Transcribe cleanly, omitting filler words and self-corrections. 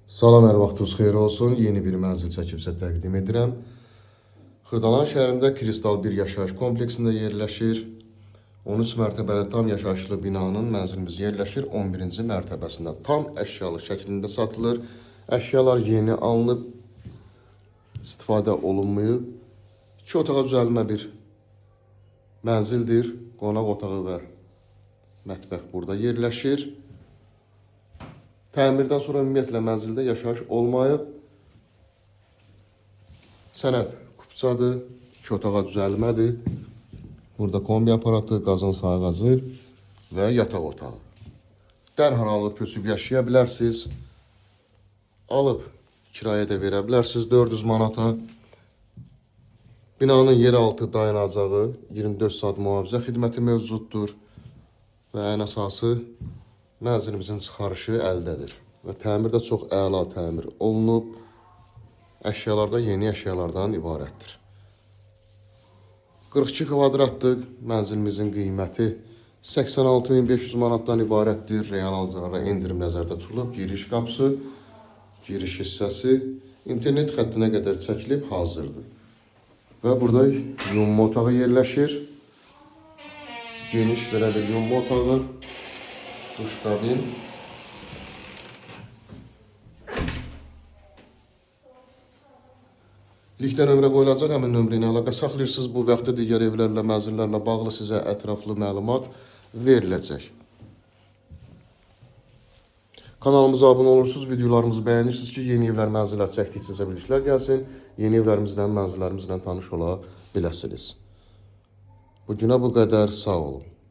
Salam, hər vaxtınız xeyir olsun. Yeni bir mənzil çəkib sizə təqdim edirəm. Xırdalan şəhərində Kristal bir yaşayış kompleksində yerləşir. 13 mərtəbəli tam yaşayışlı binanın mənzilimiz yerləşir 11-ci mərtəbəsində. Tam əşyalı şəklində satılır. Əşyalar yeni alınıb, istifadə olunmayıb. 2 otağa düzəlmə bir mənzildir. Qonaq otağı və mətbəx burada yerləşir. Təmirdən sonra ümumiyyətlə mənzildə yaşayış olmayıb. Sənəd kupçadır, 2 otağa düzəlmədir. Burada kombi aparatı, qazın sayğacı və yataq otağı. Dərhal alıb köçüb yaşaya bilərsiniz. Alıb kirayə də verə bilərsiniz 400 manata. Binanın yeraltı dayanacağı 24 saat mühafizə xidməti mövcuddur. Və ən əsası mənzilimizin çıxarışı əldədir. Və təmir də çox əla təmir olunub. Əşyalar da yeni əşyalardan ibarətdir. 42 kvadratlıq mənzilimizin qiyməti 86.500 manatdan ibarətdir. Real alıcılara endirim nəzərdə tutulub. Giriş qapısı, giriş hissəsi internet xəttinə qədər çəkilib hazırdır. Və burada yumma otağı yerləşir. Geniş belə bir yumma otağı. Duş kabin. Linkdə nömrə qoyulacaq, həmin nömrə ilə əlaqə saxlayırsınız. Bu və yaxud da digər evlərlə, mənzillərlə bağlı sizə ətraflı məlumat veriləcək. Kanalımıza abunə olursunuz, videolarımızı bəyənirsiniz ki, yeni evlər, mənzillər çəkdikcə sizə bildirişlər gəlsin. Yeni evlərimizlə, mənzillərimizlə tanış ola biləsiniz. Bugünə bu qədər, sağ olun.